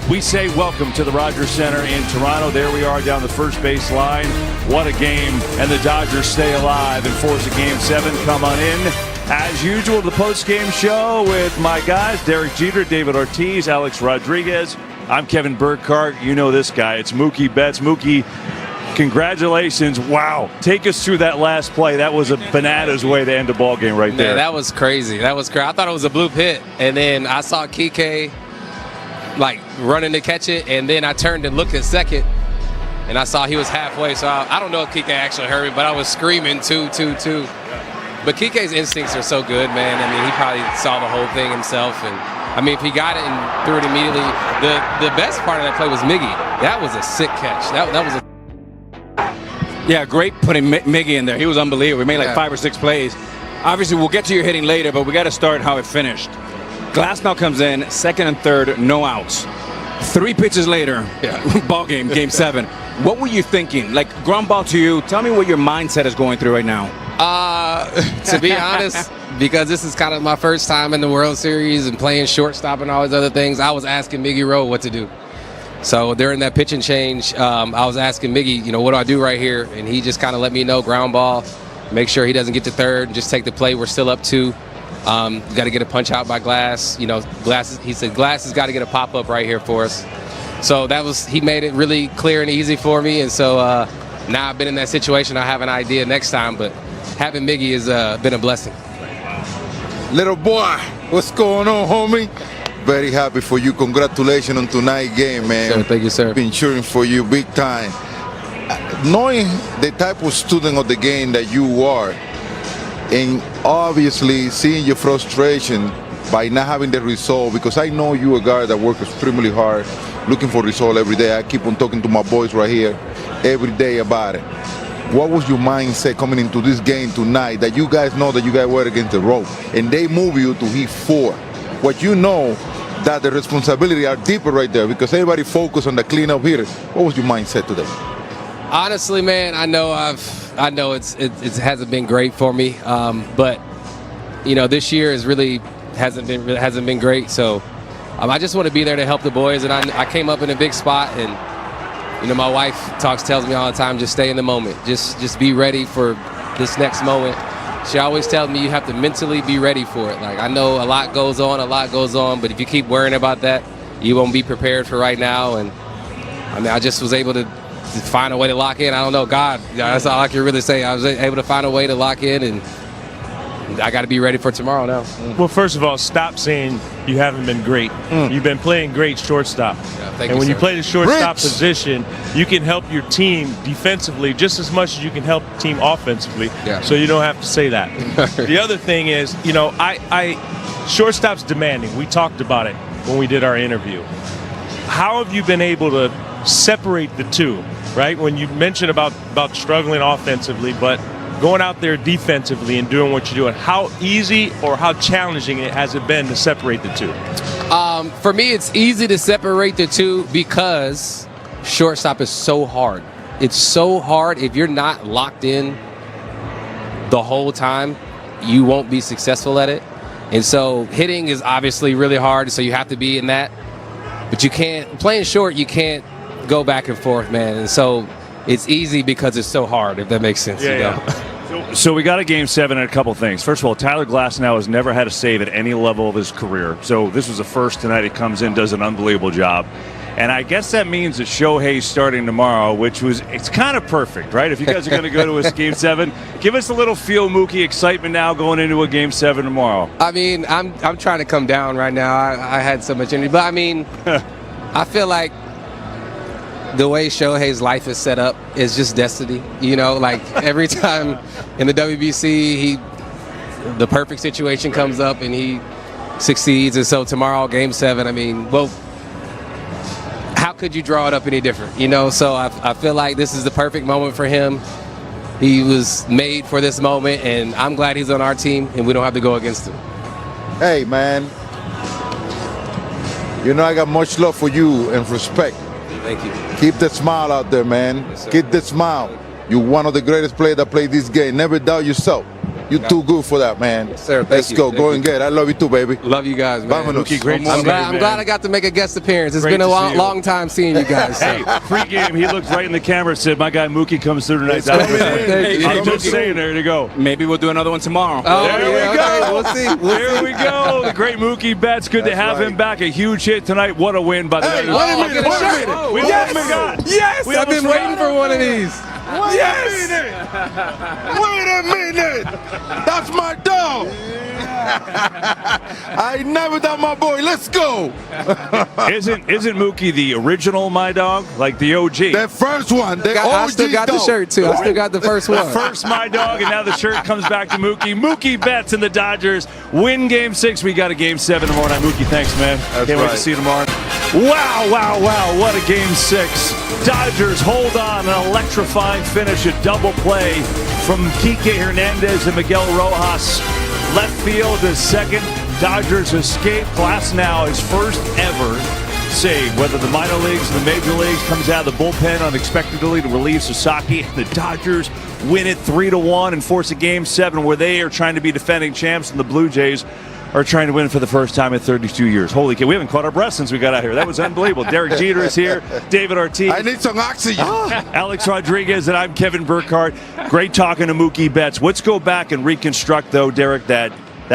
We say welcome to the Rogers Center in Toronto. There we are down the first base line. What a game. And the Dodgers stay alive and force a Game 7. Come on in. As usual, the post-game show with my guys, Derek Jeter, David Ortiz, Alex Rodriguez. I'm Kevin Burkhardt. You know this guy. It's Mookie Betts. Mookie, congratulations. Wow. Take us through that last play. That was a bananas way to end a ball game right there. Man, that was crazy. That was crazy. I thought it was a bloop hit. And then I saw Kike like running to catch it, and then I turned and looked at second, and I saw he was halfway. So I don't know if Kike actually heard me, but I was screaming two. But Kike's instincts are so good, man. I mean, he probably saw the whole thing himself, and I mean, if he got it and threw it immediately, the best part of that play was Miggy. That was a sick catch. That was a Yeah, great putting Miggy in there. He was unbelievable. We made like 5 or 6 plays. Obviously, we'll get to your hitting later, but we got to start how it finished. Glass now comes in, second and third, no outs. 3 pitches later, ball game, Game 7. What were you thinking? Like, ground ball to you. Tell me what your mindset is going through right now. To be honest, because this is kind of my first time in the World Series and playing shortstop and all these other things, I was asking Miggy Rowe what to do. So during that pitching change, I was asking Miggy, you know, what do I do right here? And he just kind of let me know, ground ball, make sure he doesn't get to third, just take the play. We're still up 2. Got to get a punch out by Glass. You know, Glass. He said Glass has got to get a pop up right here for us. So he made it really clear and easy for me. And so now I've been in that situation. I have an idea next time, but having Miggy has been a blessing. Little boy, what's going on, homie? Very happy for you. Congratulations on tonight's game, man. Sir, thank you, sir. Been cheering for you big time. Knowing the type of student of the game that you are, and obviously seeing your frustration by not having the result, because I know you a guy that works extremely hard, looking for result every day. I keep on talking to my boys right here every day about it. What was your mindset coming into this game tonight that you guys know that you guys were against the rope and they move you to hit 4? What you know that the responsibility are deeper right there because everybody focused on the cleanup hitters. What was your mindset today? Honestly, man, I know it hasn't been great for me, but you know, this year hasn't been great. So I just want to be there to help the boys, and I came up in a big spot, and you know, my wife tells me all the time, just stay in the moment, just be ready for this next moment. She always tells me you have to mentally be ready for it. Like, I know a lot goes on, but if you keep worrying about that, you won't be prepared for right now. And I mean, I just was able to find a way to lock in. I don't know, God, that's all I can really say. I was able to find a way to lock in, and I got to be ready for tomorrow now. Well, first of all, stop saying you haven't been great. You've been playing great shortstop. And when you play the shortstop position, you can help your team defensively just as much as you can help the team offensively. So you don't have to say that. The other thing is, you know, shortstop's demanding. We talked about it when we did our interview. How have you been able to separate the two, right? When you mentioned about struggling offensively, but going out there defensively and doing what you're doing, how easy or how challenging has it been to separate the two? For me, it's easy to separate the two because shortstop is so hard. It's so hard. If you're not locked in the whole time, you won't be successful at it. And so hitting is obviously really hard, so you have to be in that. But you can't, playing short, you can't go back and forth, man. And so it's easy because it's so hard, if that makes sense. So we got a Game 7 and a couple things. First of all, Tyler Glasnow has never had a save at any level of his career. So this was the first tonight. He comes in, does an unbelievable job. And I guess that means that Shohei's starting tomorrow, it's kind of perfect, right? If you guys are going to go to a Game 7, give us a little feel, Mookie, excitement now going into a Game 7 tomorrow. I mean, I'm trying to come down right now. I had so much energy. But, I mean, I feel like the way Shohei's life is set up is just destiny. You know, like every time in the WBC, the perfect situation comes up and he succeeds. And so tomorrow, Game 7, I mean, well, how could you draw it up any different? You know, so I feel like this is the perfect moment for him. He was made for this moment, and I'm glad he's on our team and we don't have to go against him. Hey, man. You know, I got much love for you and respect. Thank you. Keep the smile out there, man. Yes, keep the smile. You're one of the greatest players that played this game. Never doubt yourself. You're too good for that, man. Yes, sir. Let's go. Go and get it. I love you too, baby. Love you guys, man. Vámonos. Mookie, great. I'm glad I got to make a guest appearance. It's Great been a to see you. long time seeing you guys. Hey, pregame, he looked right in the camera and said, my guy Mookie comes through tonight. I'm just saying, there you go. Maybe we'll do another one tomorrow. There we go. Okay, we'll see. There we go. The great Mookie Betts. Good to have him back. A huge hit tonight. What a win by the Hey, Raiders. wait a minute, wait a minute. Oh, We yes. almost forgot. Yes, We I've been almost waiting for one of these. Wait a minute. That's my dog. I never done my boy. Let's go. Isn't Mookie the original My Dog? Like the OG? The first one. The OG I still got the dog. shirt too. I still got the first one. First My Dog, and now the shirt comes back to Mookie. Mookie Betts and the Dodgers win Game 6. We got a Game 7 tomorrow night. Mookie, thanks, man. That's Can't wait right. to see you tomorrow. Wow, wow, wow. What a Game 6. Dodgers hold on. An electrifying finish. A double play from Kike Hernandez and Miguel Rojas. Left field is second. Dodgers escape. Glasnow his first ever save, whether the minor leagues and the major leagues, comes out of the bullpen unexpectedly to relieve Sasaki. The Dodgers win it 3-1 and force a Game 7 where they are trying to be defending champs, and the Blue Jays are trying to win for the first time in 32 years. Holy cow, we haven't caught our breath since we got out here. That was unbelievable. Derek Jeter is here. David Ortiz. I need some oxygen. Alex Rodriguez, and I'm Kevin Burkhardt. Great talking to Mookie Betts. Let's go back and reconstruct, though, Derek, that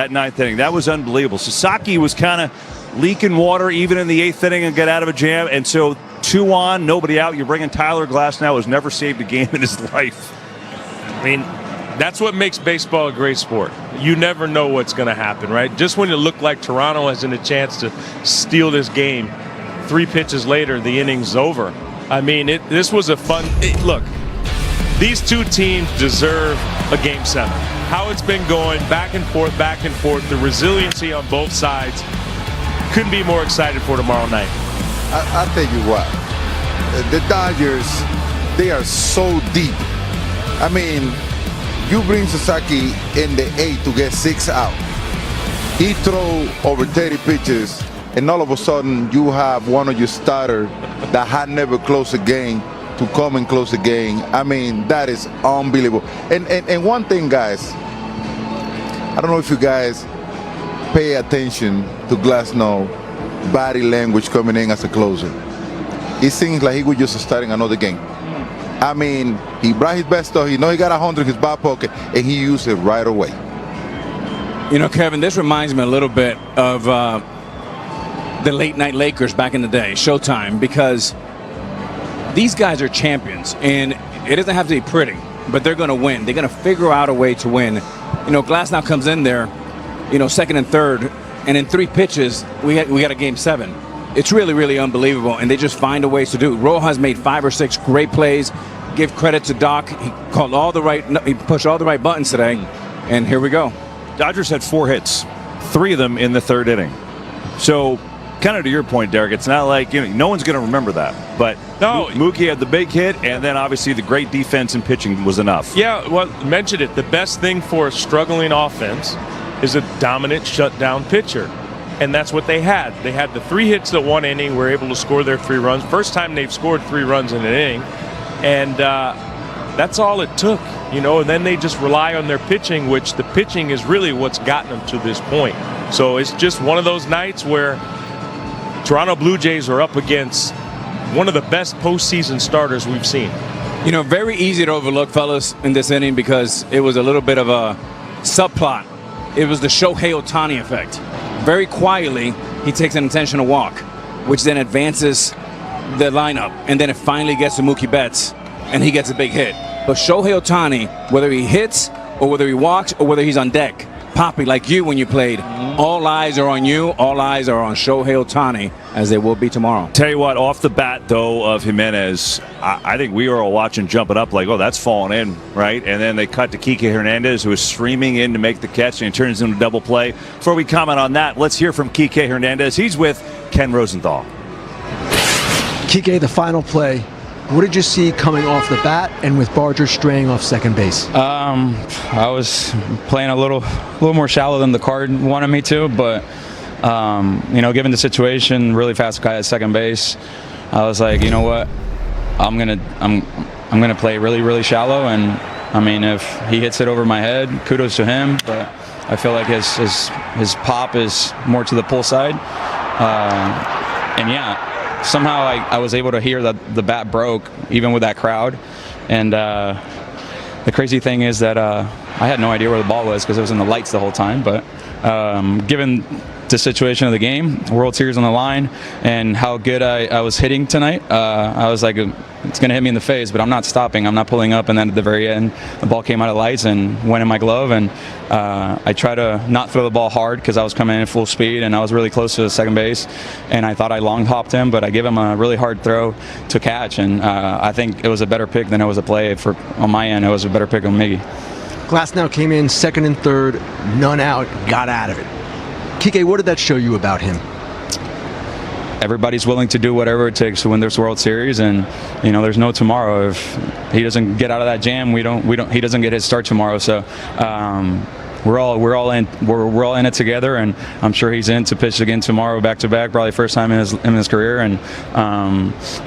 ninth inning. That was unbelievable. Sasaki was kind of leaking water even in the eighth inning and got out of a jam. And so 2 on, nobody out. You're bringing Tyler Glasnow, who's never saved a game in his life. I mean, that's what makes baseball a great sport. You never know what's going to happen, right? Just when it looked like Toronto has a chance to steal this game, 3 pitches later, the inning's over. I mean, this was a fun look. These two teams deserve a Game 7. How it's been going back and forth, the resiliency on both sides. Couldn't be more excited for tomorrow night. I'll tell you what. The Dodgers, they are so deep. I mean, you bring Sasaki in the 8th to get 6 out. He throw over 30 pitches, and all of a sudden you have one of your starters that had never closed a game to come and close the game. I mean, that is unbelievable. And one thing, guys, I don't know if you guys pay attention to Glasnow body language coming in as a closer. It seems like he was just starting another game. I mean, he brought his best stuff. He know he got 100 in his back pocket, and he used it right away. You know, Kevin, this reminds me a little bit of the late night Lakers back in the day, Showtime, because these guys are champions, and it doesn't have to be pretty, but they're going to win. They're going to figure out a way to win. You know, Glasnow comes in there, you know, second and third, and in 3 pitches, we got a Game 7. It's really, really unbelievable, and they just find a ways to do it. Rojas made 5 or 6 great plays. Give credit to Doc. He pushed all the right buttons today, and here we go. Dodgers had 4 hits, 3 of them in the 3rd inning. So, kind of to your point, Derek, it's not like, you know, no one's going to remember that. But No. Mookie had the big hit, and then obviously the great defense and pitching was enough. Yeah, well, mentioned it. The best thing for a struggling offense is a dominant shutdown pitcher. And that's what they had. They had the 3 hits at 1 inning, were able to score their 3 runs. First time they've scored 3 runs in an inning. And that's all it took, you know, and then they just rely on their pitching, which the pitching is really what's gotten them to this point. So it's just one of those nights where Toronto Blue Jays are up against one of the best postseason starters we've seen. You know, very easy to overlook, fellas, in this inning because it was a little bit of a subplot. It was the Shohei Ohtani effect. Very quietly, he takes an intentional walk, which then advances the lineup, and then it finally gets to Mookie Betts, and he gets a big hit. But Shohei Ohtani, whether he hits or whether he walks or whether he's on deck, Poppy, like you when you played, all eyes are on you, all eyes are on Shohei Ohtani, as they will be tomorrow. Tell you what, off the bat, though, of Jimenez, I think we were all watching jumping up like, oh, that's falling in, right? And then they cut to Kike Hernandez, who is streaming in to make the catch, and he turns into a double play. Before we comment on that, let's hear from Kike Hernandez. He's with Ken Rosenthal. Kike, the final play, what did you see coming off the bat and with Barger straying off second base? I was playing a little more shallow than the card wanted me to, but you know, given the situation, really fast guy at second base, I was like, you know what, I'm gonna play really shallow, and I mean, if he hits it over my head, kudos to him. But I feel like his pop is more to the pull side. And yeah, somehow I was able to hear that the bat broke even with that crowd. And the crazy thing is that I had no idea where the ball was because it was in the lights the whole time. But given the situation of the game, World Series on the line, and how good I was hitting tonight, I was like, it's going to hit me in the face, but I'm not stopping. I'm not pulling up. And then at the very end, the ball came out of lights and went in my glove. And I tried to not throw the ball hard because I was coming in at full speed, and I was really close to the second base. And I thought I long hopped him, but I gave him a really hard throw to catch. And I think it was a better pick than it was a play. On my end, it was a better pick on Miggy. Glasnow came in second and third, none out, got out of it. Kike, what did that show you about him? Everybody's willing to do whatever it takes to win this World Series, and there's no tomorrow. If he doesn't get out of that jam, he doesn't get his start tomorrow. So we're all in it together, and I'm sure he's in to pitch again tomorrow, back to back, probably first time in his career. And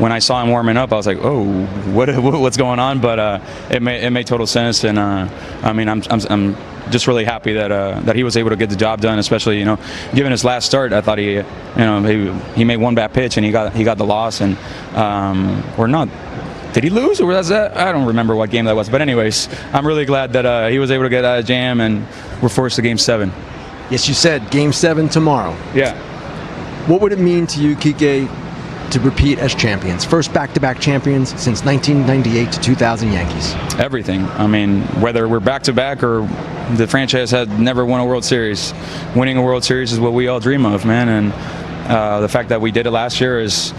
when I saw him warming up, I was like, oh, what's going on? But it made total sense, and I mean, I'm just really happy that he was able to get the job done, especially given his last start. I thought he made one bad pitch and he got the loss, and or not. Did he lose, or was that? I don't remember what game that was. But anyways, I'm really glad that he was able to get out of jam, and we're forced to Game 7. Yes, you said Game 7 tomorrow. Yeah. What would it mean to you, Kike, to repeat as champions? First back-to-back champions since 1998 to 2000 Yankees. Everything. I mean, whether we're back-to-back or the franchise had never won a World Series, winning a World Series is what we all dream of, man. And the fact that we did it last year is,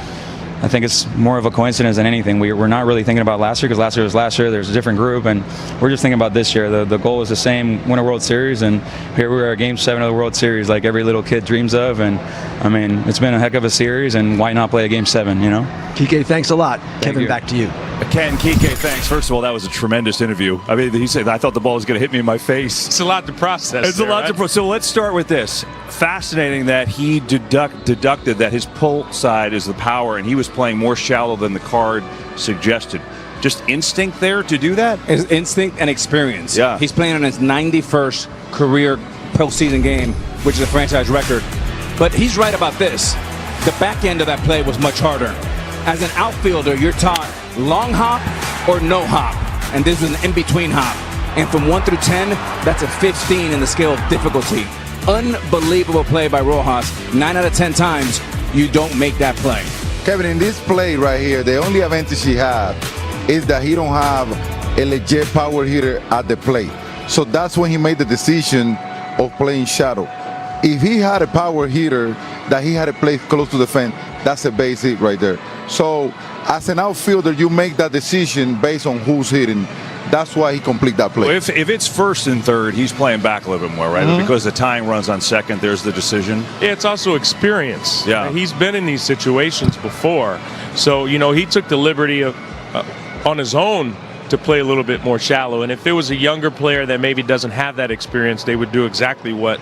I think it's more of a coincidence than anything. We're not really thinking about last year because last year was last year. There's a different group, and we're just thinking about this year. The goal is the same: win a World Series, and here we are at Game 7 of the World Series, like every little kid dreams of. And I mean, it's been a heck of a series, and why not play a Game 7? Kike, thanks a lot. Kevin, back to you. Ken, Kike, thanks. First of all, that was a tremendous interview. I mean, he said, I thought the ball was going to hit me in my face. It's a lot to process. It's a lot to process. So let's start with this. Fascinating that he deducted that his pull side is the power, and he was playing more shallow than the card suggested. Just instinct there to do that? His instinct and experience. Yeah. He's playing on his 91st career postseason game, which is a franchise record. But he's right about this. The back end of that play was much harder. As an outfielder, you're taught long hop or no hop, and this was an in-between hop. And from 1 through 10, that's a 15 in the scale of difficulty. Unbelievable play by Rojas. 9 out of 10 times, you don't make that play. Kevin, in this play right here, the only advantage he had is that he don't have a legit power hitter at the plate. So that's when he made the decision of playing shadow. If he had a power hitter that he had to play close to the fence, that's a base hit right there. So as an outfielder, you make that decision based on who's hitting. That's why he complete that play. Well, if it's first and third, he's playing back a little bit more, right? Mm-hmm. Because the tying runs on second, there's the decision. Yeah, it's also experience. Yeah. He's been in these situations before. So, he took the liberty of on his own to play a little bit more shallow. And if there was a younger player that maybe doesn't have that experience, they would do exactly what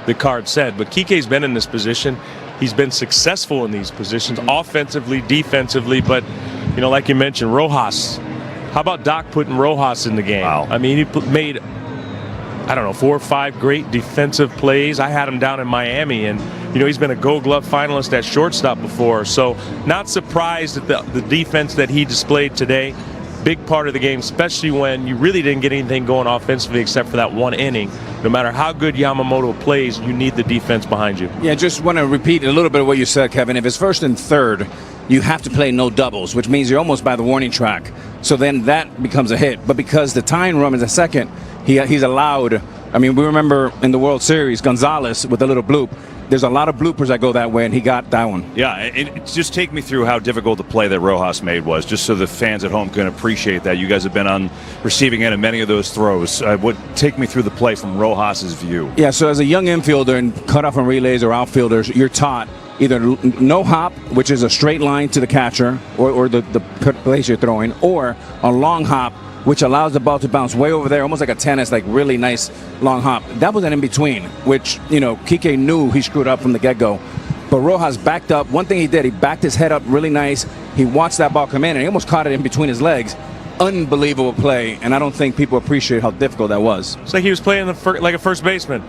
the card said. But Kike's been in this position. He's been successful in these positions, offensively, defensively. But, like you mentioned, Rojas. How about Doc putting Rojas in the game? Wow. I mean, he made, 4 or 5 great defensive plays. I had him down in Miami, and, he's been a Gold Glove finalist at shortstop before. So not surprised at the defense that he displayed today. Big part of the game, especially when you really didn't get anything going offensively except for that one inning. No matter how good Yamamoto plays, you need the defense behind you. Yeah, just want to repeat a little bit of what you said, Kevin. If it's first and third, you have to play no doubles, which means you're almost by the warning track. So then that becomes a hit. But because the tying run is a second, he's allowed. I mean, we remember in the World Series, Gonzalez with a little bloop. There's a lot of bloopers that go that way, and he got that one. Yeah, just take me through how difficult the play that Rojas made was, just so the fans at home can appreciate that. You guys have been on receiving end of many of those throws. Take me through the play from Rojas's view. Yeah, so as a young infielder and cutoff on relays or outfielders, you're taught either no hop, which is a straight line to the catcher or the place you're throwing, or a long hop, which allows the ball to bounce way over there, almost like a tennis, like really nice long hop. That was an in-between, which, Kike knew he screwed up from the get-go. But Rojas backed up. One thing he did, he backed his head up really nice. He watched that ball come in, and he almost caught it in between his legs. unbelievable play, and I don't think people appreciate how difficult that was. It's like he was playing like a first baseman.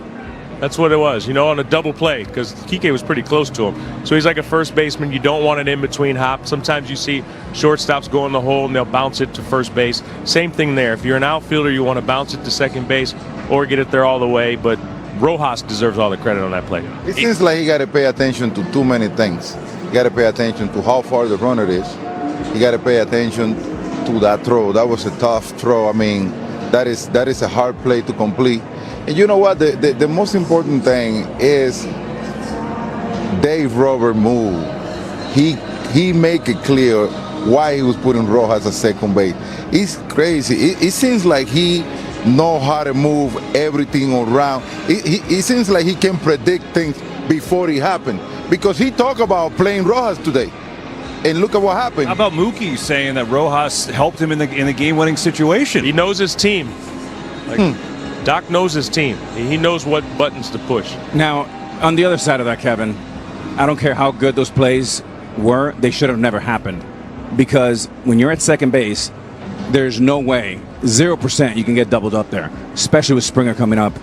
That's what it was, on a double play, because Kike was pretty close to him. So he's like a first baseman. You don't want an in-between hop. Sometimes you see shortstops go in the hole and they'll bounce it to first base. Same thing there. If you're an outfielder, you want to bounce it to second base or get it there all the way. But Rojas deserves all the credit on that play. It seems like he got to pay attention to too many things. You got to pay attention to how far the runner is. You got to pay attention to that throw. That was a tough throw. I mean, that is a hard play to complete. And you know what? The most important thing is Dave Robert move. He make it clear why he was putting Rojas at second base. It's crazy. It seems like he know how to move everything around. It seems like he can predict things before it happen, because he talked about playing Rojas today. And look at what happened. How about Mookie saying that Rojas helped him in the game-winning situation? He knows his team. Doc knows his team. He knows what buttons to push. Now, on the other side of that, Kevin, I don't care how good those plays were, they should have never happened. Because when you're at second base, there's no way, 0% you can get doubled up there, especially with Springer coming up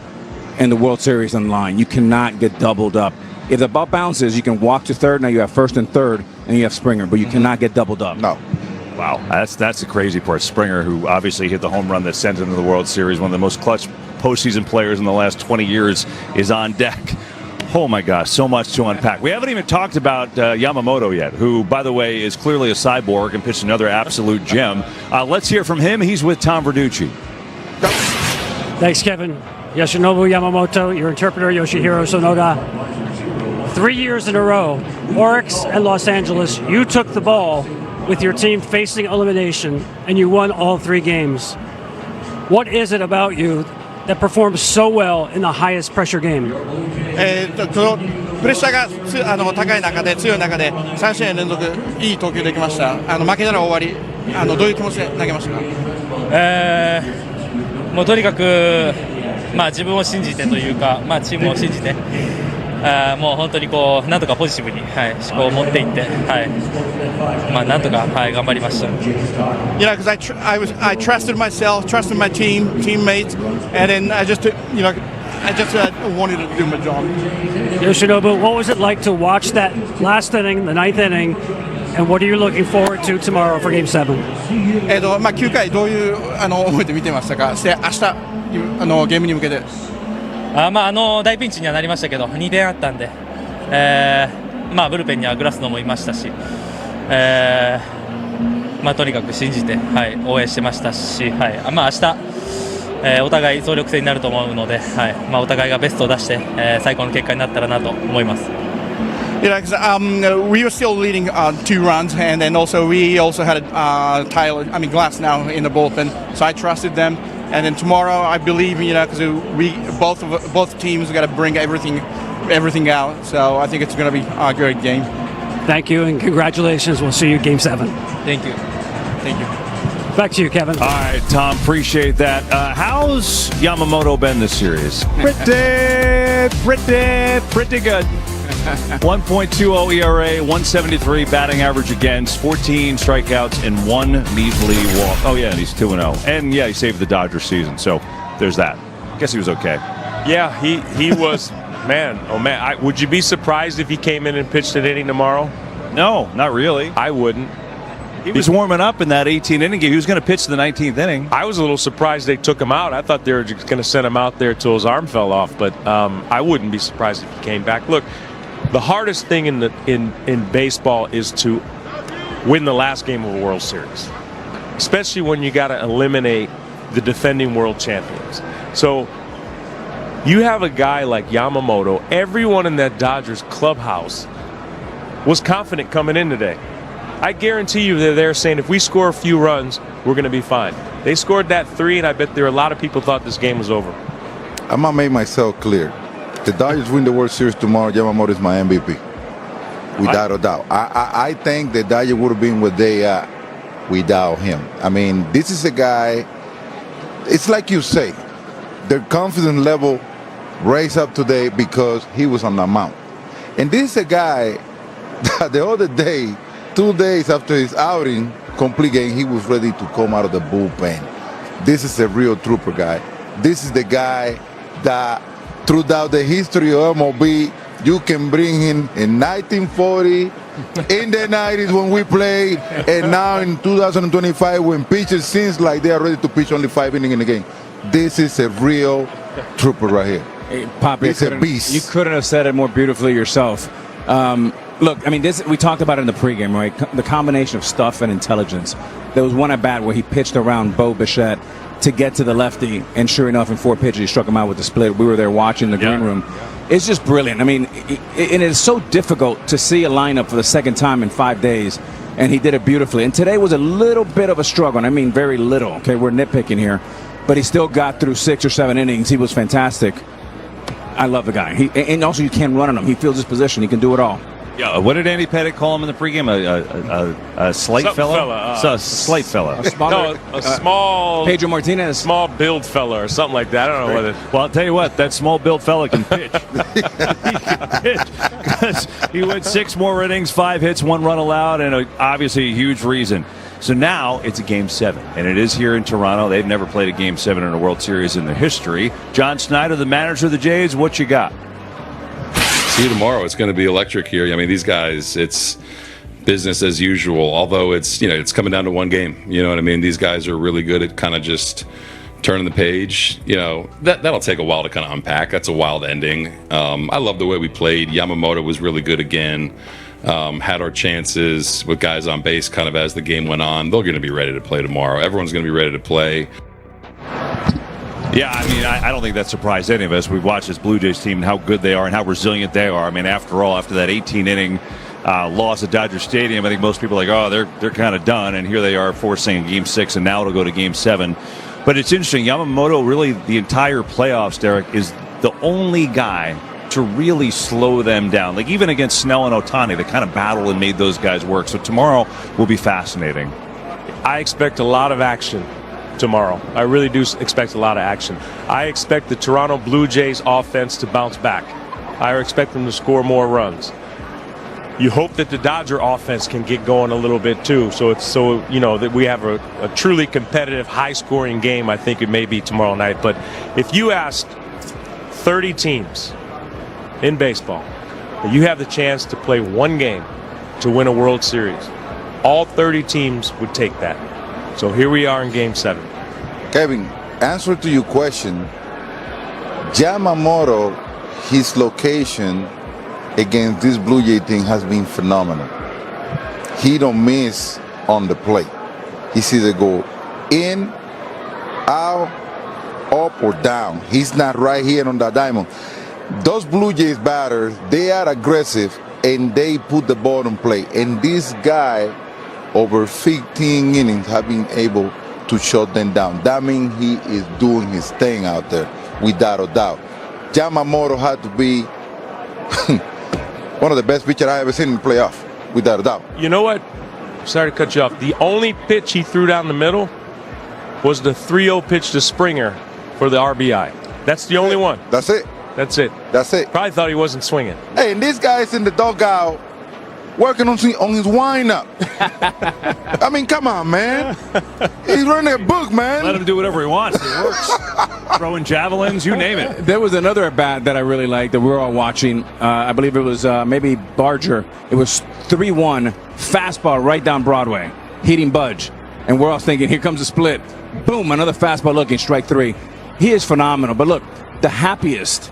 and the World Series on the line. You cannot get doubled up. If the ball bounces, you can walk to third. Now you have first and third, and you have Springer, but you cannot get doubled up. No. Wow, that's the crazy part. Springer, who obviously hit the home run that sent him to the World Series, one of the most clutch postseason players in the last 20 years, is on deck. Oh my gosh, so much to unpack. We haven't even talked about Yamamoto yet, who, by the way, is clearly a cyborg and pitched another absolute gem. Let's hear from him. He's with Tom Verducci. Thanks, Kevin. Yoshinobu Yamamoto, your interpreter, Yoshihiro Sonoda. 3 years in a row, Oryx and Los Angeles, you took the ball with your team facing elimination, and you won all 3 games. What is it about you that performs so well in the highest pressure game? プレッシャーが高い中で、強い中で3試合連続いい投球できました。負けたら終わり。どういう気持ちで投げましたか？もうとにかく、自分を信じてというか、チームを信じて、もう本当になんとかポジティブに、思考を持っていって、なんとか、頑張りました。because I trusted myself, trusted my teammates, and then I just wanted to do my job. Yoshinobu, what was it like to watch that last inning, the 9th inning, and what are you looking forward to tomorrow for Game 7? 9回どういう思いで見てましたか？して明日ゲームに向けて。大ピンチにはなりましたけど、2点あったんで、ブルペンにはグラスノもいましたし、とにかく信じて、応援してましたし、明日、お互い総力戦になると思うので、お互いがベストを出して、最高の結果になったらなと思います。because we were still leading 2 runs, and then we also had Glass now in the bullpen, so I trusted them. And then tomorrow, I believe, because both teams got to bring everything out. So I think it's going to be a great game. Thank you, and congratulations. We'll see you Game 7. Thank you. Thank you. Back to you, Kevin. All right, Tom, appreciate that. How's Yamamoto been this series? Pretty good. 1.20 ERA, 173 batting average against, 14 strikeouts, and 1 measly walk. Oh, yeah, and he's 2-0. And, yeah, he saved the Dodgers season, so there's that. Guess he was okay. Yeah, he was. Man, oh, man. Would you be surprised if he came in and pitched an inning tomorrow? No, not really. I wouldn't. He was warming up in that 18-inning game. He was going to pitch the 19th inning. I was a little surprised they took him out. I thought they were just going to send him out there till his arm fell off, but I wouldn't be surprised if he came back. Look, the hardest thing in baseball is to win the last game of a World Series, especially when you got to eliminate the defending world champions. So you have a guy like Yamamoto. Everyone in that Dodgers clubhouse was confident coming in today. I guarantee you they're there saying, if we score a few runs, we're going to be fine. They scored that 3, and I bet there are a lot of people thought this game was over. I'm going to make myself clear. The Dodgers win the World Series tomorrow, Yamamoto is my MVP. Without a doubt. I think the Dodgers would have been where they are without him. I mean, this is a guy, it's like you say, their confidence level raised up today because he was on the mound. And this is a guy that the other day, 2 days after his outing, complete game, he was ready to come out of the bullpen. This is a real trooper guy. This is the guy that throughout the history of MLB, you can bring him in 1940, in the 90s when we played, and now in 2025 when pitchers seems like they are ready to pitch only 5 innings in the game. This is a real trooper right here. Hey, Pop, it's a beast. You couldn't have said it more beautifully yourself. Look, I mean, we talked about it in the pregame, right? The combination of stuff and intelligence. There was one at bat where he pitched around Bo Bichette to get to the lefty, and sure enough, in 4 pitches, he struck him out with the split. We were there watching the green room. It's just brilliant. I mean, and it's so difficult to see a lineup for the second time in 5 days, and he did it beautifully. And today was a little bit of a struggle, and I mean very little. Okay, we're nitpicking here, but he still got through 6 or 7 innings. He was fantastic. I love the guy. And also you can't run on him. He feels his position. He can do it all. Yeah, what did Andy Pettitte call him in the pregame? A slight fella? A slight fella. A small Pedro Martinez. Small build fella or something like that. I don't know whether. Well, I'll tell you what, that small build fella can pitch. He can pitch because he went 6 more innings, 5 hits, 1 run allowed, and obviously a huge reason. So now it's a Game 7, and it is here in Toronto. They've never played a Game 7 in a World Series in their history. John Schneider, the manager of the Jays, what you got? See you tomorrow. It's going to be electric here. I mean, these guys, it's business as usual, although it's, you know, it's coming down to 1 game. You know what I mean? These guys are really good at kind of just turning the page. You know, that'll take a while to kind of unpack. That's a wild ending. I love the way we played. Yamamoto was really good again. Had our chances with guys on base kind of as the game went on. They're going to be ready to play tomorrow. Everyone's going to be ready to play. Yeah, I mean, I don't think that surprised any of us. We've watched this Blue Jays team and how good they are and how resilient they are. I mean, after all, after that 18-inning loss at Dodger Stadium, I think most people are like, oh, they're kind of done. And here they are forcing Game 6, and now it'll go to Game 7. But it's interesting. Yamamoto, really, the entire playoffs, Derek, is the only guy to really slow them down. Like, even against Snell and Ohtani, they kind of battled and made those guys work. So tomorrow will be fascinating. I expect a lot of action tomorrow. I really do expect a lot of action. I expect the Toronto Blue Jays offense to bounce back. I expect them to score more runs. You hope that the Dodger offense can get going a little bit too. So you know that we have a truly competitive, high-scoring game. I think it may be tomorrow night. But if you asked 30 teams in baseball, you have the chance to play 1 game to win a World Series, all 30 teams would take that. So here we are in Game 7. Kevin, answer to your question. Yamamoto, his location against this Blue Jay team has been phenomenal. He don't miss on the plate. He's either go in, out, up, or down. He's not right here on the diamond. Those Blue Jays batters, they are aggressive and they put the ball on play. And this guy, over 15 innings, have been able to shut them down. That means he is doing his thing out there, without a doubt. Yamamoto had to be one of the best pitchers I ever seen in the playoff, without a doubt. You know what? Sorry to cut you off. The only pitch he threw down the middle was the 3-0 pitch to Springer for the RBI. That's the only one. That's it. That's it. That's it. Probably thought he wasn't swinging. Hey, and this guy's in the dugout working on his wind-up. I mean, come on, man. He's running a book, man. Let him do whatever he wants. It works. Throwing javelins, you name it. There was another at-bat that I really liked that we were all watching. I believe it was maybe Barger. It was 3-1, fastball right down Broadway. He didn't budge. And we're all thinking, here comes a split. Boom, another fastball looking, strike 3. He is phenomenal. But look, the happiest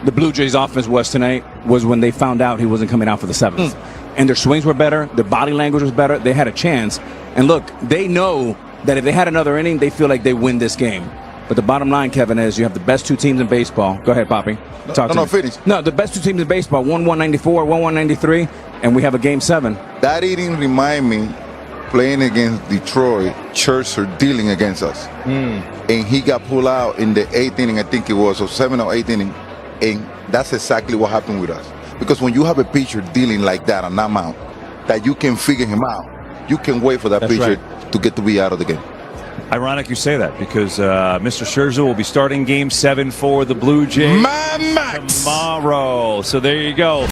the Blue Jays offense was tonight was when they found out he wasn't coming out for the 7th. And their swings were better, their body language was better, they had a chance. And look, they know that if they had another inning, they feel like they win this game. But the bottom line, Kevin, is you have the best 2 teams in baseball. Go ahead, Poppy. Finish. No, the best 2 teams in baseball, 1-194, 1-193, and we have a Game 7. That inning remind me playing against Detroit, Scherzer dealing against us. And he got pulled out in the 8th inning, I think it was, or 7th or 8th inning. And that's exactly what happened with us. Because when you have a pitcher dealing like that on that mound, that you can figure him out, you can wait for that pitcher to get to be out of the game. Ironic you say that, because Mr. Scherzer will be starting Game 7 for the Blue Jays My Max! tomorrow. So there you go.